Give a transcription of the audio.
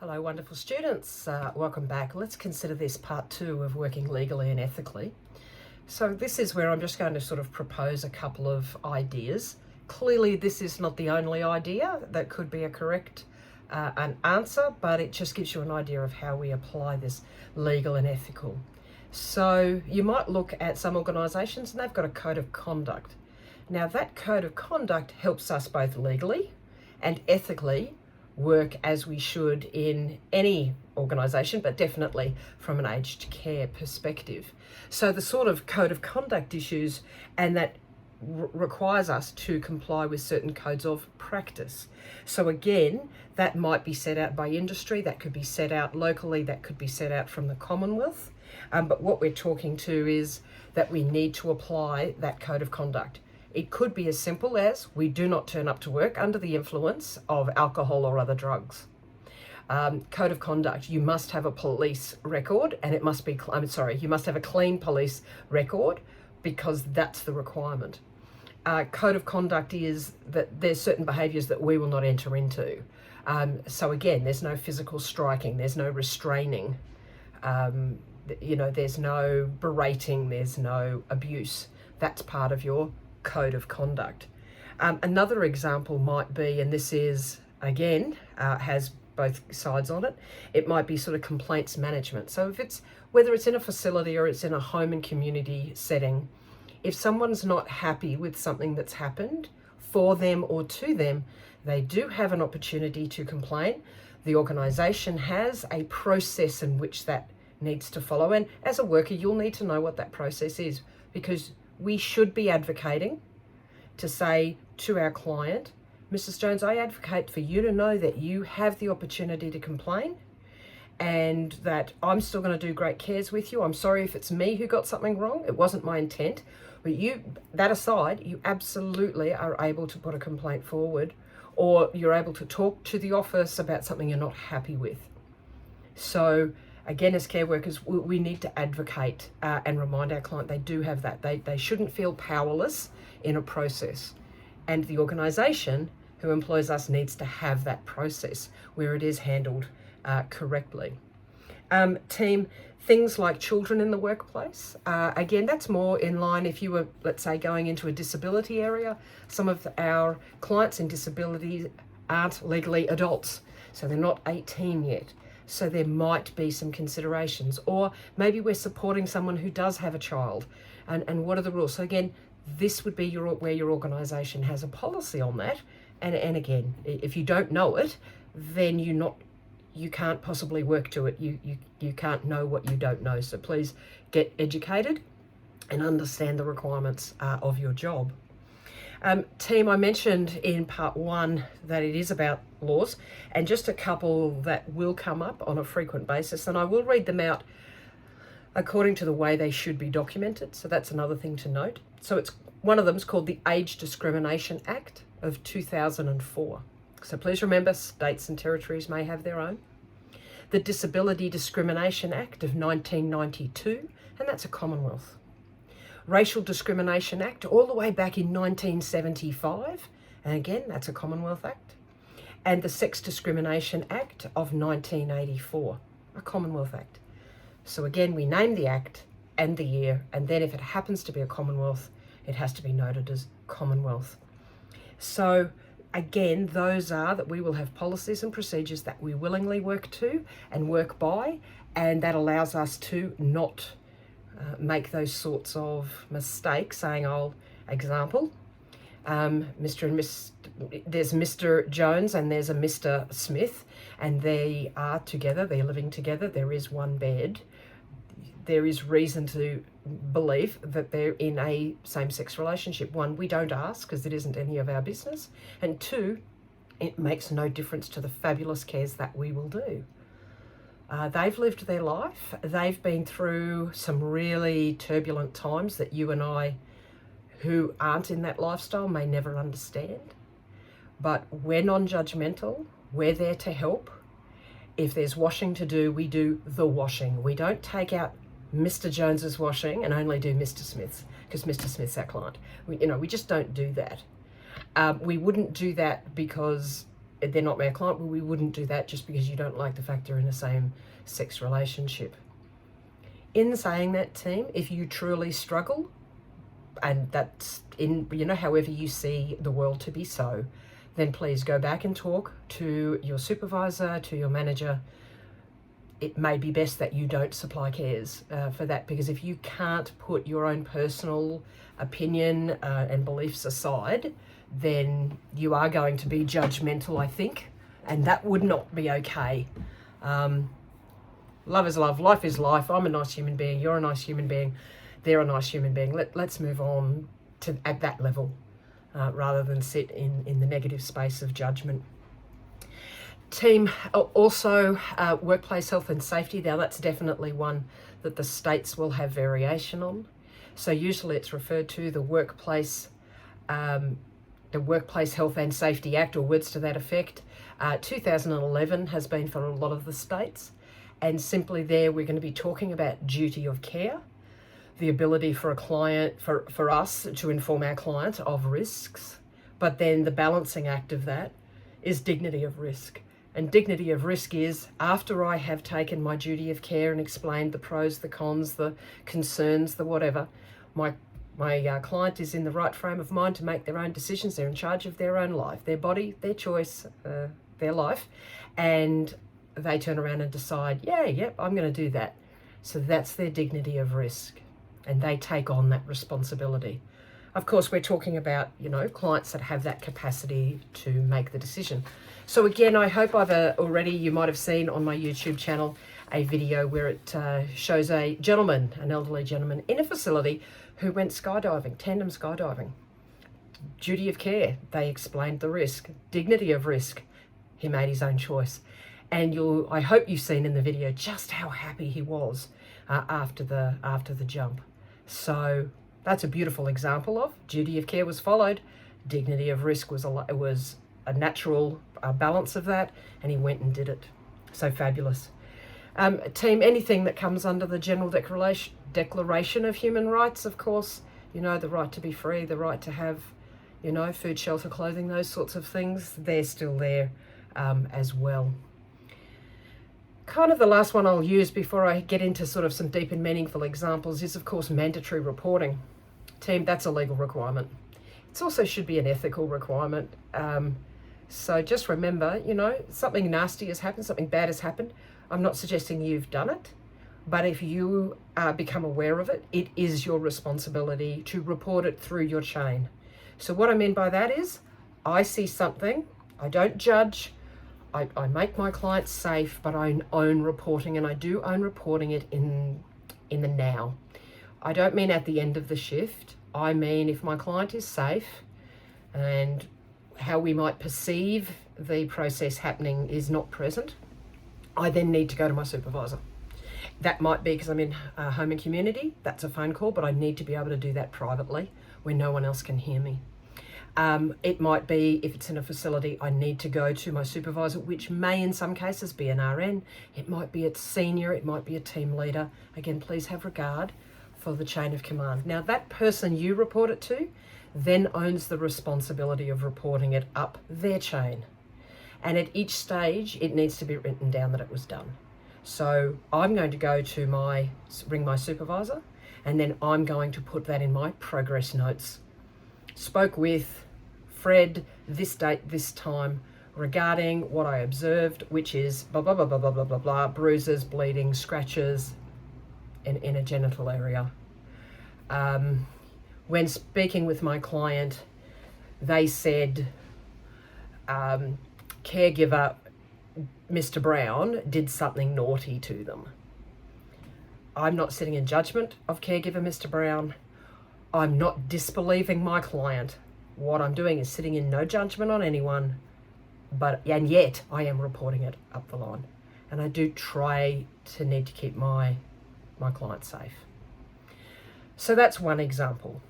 Hello, wonderful students. Welcome back. Let's consider this part 2 of working legally and ethically. So this is where I'm just going to sort of propose a couple of ideas. Clearly, this is not the only idea that could be a correct an answer, but it just gives you an idea of how we apply this legal and ethical. So you might look at some organisations and they've got a code of conduct. Now that code of conduct helps us both legally and ethically work as we should in any organisation, but definitely from an aged care perspective. So the sort of code of conduct issues, and that requires us to comply with certain codes of practice. So again, that might be set out by industry, that could be set out locally, that could be set out from the Commonwealth. But what we're talking to is that we need to apply that code of conduct. It could be as simple as we do not turn up to work under the influence of alcohol or other drugs. Code of conduct, you must have a police record, and it must be, you must have a clean police record because that's the requirement. Code of conduct is that there's certain behaviours that we will not enter into. So again, there's no physical striking, there's no restraining, there's no berating, there's no abuse. That's part of your code of conduct. Another example might be, and this is again has both sides on it, it might be sort of complaints management. So if it's, whether it's in a facility or it's in a home and community setting, if someone's not happy with something that's happened for them or to them, they do have an opportunity to complain. The organisation has a process in which that needs to follow, and as a worker you'll need to know what that process is, because we should be advocating to say to our client, Mrs. Jones, I advocate for you to know that you have the opportunity to complain and that I'm still going to do great cares with you. I'm sorry if it's me who got something wrong. It wasn't my intent. But you, that aside, you absolutely are able to put a complaint forward, or you're able to talk to the office about something you're not happy with. So again, as care workers, we need to advocate and remind our client they do have that. They shouldn't feel powerless in a process. And the organisation who employs us needs to have that process where it is handled correctly. Team, things like children in the workplace. Again, that's more in line if you were, let's say, going into a disability area. Some of our clients in disability aren't legally adults, so they're not 18 yet. So there might be some considerations, or maybe we're supporting someone who does have a child, and what are the rules? So again, this would be where your organisation has a policy on that, and again, if you don't know it, then you can't possibly work to it. You can't know what you don't know. So please get educated and understand the requirements of your job. Team, I mentioned in part 1 that it is about laws, and just a couple that will come up on a frequent basis, and I will read them out according to the way they should be documented. So that's another thing to note. So it's, one of them is called the Age Discrimination Act of 2004. So please remember, states and territories may have their own. The Disability Discrimination Act of 1992, and that's a Commonwealth. Racial Discrimination Act all the way back in 1975, and again, that's a Commonwealth Act. And the Sex Discrimination Act of 1984, a Commonwealth Act. So again, we name the act and the year, and then if it happens to be a Commonwealth, it has to be noted as Commonwealth. So again, those are that we will have policies and procedures that we willingly work to and work by, and that allows us to not make those sorts of mistakes, saying, example, Mr. and Miss, there's Mr. Jones and there's a Mr. Smith, and they are together, they're living together, there is one bed. There is reason to believe that they're in a same-sex relationship. 1, we don't ask because it isn't any of our business. And 2, it makes no difference to the fabulous cares that we will do. They've lived their life. They've been through some really turbulent times that you and I, who aren't in that lifestyle, may never understand. But we're non-judgmental. We're there to help. If there's washing to do, we do the washing. We don't take out Mr. Jones's washing and only do Mr. Smith's because Mr. Smith's our client. We just don't do that. We wouldn't do that because they're not my client. Well, we wouldn't do that just because you don't like the fact they're in a same-sex relationship. In saying that, team, if you truly struggle, and that's in, however you see the world to be so, then please go back and talk to your supervisor, to your manager. It may be best that you don't supply cares for that, because if you can't put your own personal opinion and beliefs aside, then you are going to be judgmental, I think, and that would not be okay. Love is love, life is life. I'm a nice human being, you're a nice human being, they're a nice human being. Let's move on to at that level rather than sit in the negative space of judgment. Team, also workplace health and safety. Now that's definitely one that the states will have variation on. So usually it's referred to the Workplace Health and Safety Act, or words to that effect. 2011 has been for a lot of the states. And simply there, we're going to be talking about duty of care, the ability for a client, for us to inform our client of risks. But then the balancing act of that is dignity of risk. And dignity of risk is, after I have taken my duty of care and explained the pros, the cons, the concerns, the whatever, my client is in the right frame of mind to make their own decisions. They're in charge of their own life, their body, their choice, their life. And they turn around and decide, I'm going to do that. So that's their dignity of risk. And they take on that responsibility. Of course, we're talking about, clients that have that capacity to make the decision. So again, I hope I've you might have seen on my YouTube channel a video where it shows an elderly gentleman in a facility who went skydiving, tandem skydiving. Duty of care, they explained the risk. Dignity of risk, he made his own choice. And I hope you've seen in the video just how happy he was after the jump. So that's a beautiful example of duty of care was followed. Dignity of risk was a natural balance of that, and he went and did it. So fabulous. Team, anything that comes under the General Declaration of Human Rights, of course, the right to be free, the right to have, food, shelter, clothing, those sorts of things, they're still there as well. Kind of the last one I'll use before I get into sort of some deep and meaningful examples is, of course, mandatory reporting. Team, that's a legal requirement. It also should be an ethical requirement. So just remember, something nasty has happened, something bad has happened. I'm not suggesting you've done it, but if you become aware of it, it is your responsibility to report it through your chain. So what I mean by that is, I see something, I don't judge, I make my clients safe, but I own reporting, and I do own reporting it in the now. I don't mean at the end of the shift. I mean if my client is safe and how we might perceive the process happening is not present, I then need to go to my supervisor. That might be because I'm in home and community, that's a phone call, but I need to be able to do that privately where no one else can hear me. It might be, if it's in a facility, I need to go to my supervisor, which may in some cases be an RN. It might be a senior, it might be a team leader. Again, please have regard for the chain of command. Now, that person you report it to then owns the responsibility of reporting it up their chain. And at each stage, it needs to be written down that it was done. So I'm going to go to ring my supervisor, and then I'm going to put that in my progress notes. Spoke with Fred this date, this time, regarding what I observed, which is blah, blah, blah, blah, blah, blah, blah, blah, bruises, bleeding, scratches in a genital area. When speaking with my client, they said caregiver Mr. Brown did something naughty to them. I'm not sitting in judgment of caregiver Mr. Brown. I'm not disbelieving my client. What I'm doing is sitting in no judgment on anyone, and yet I am reporting it up the line. And I do try to need to keep my client safe. So that's one example.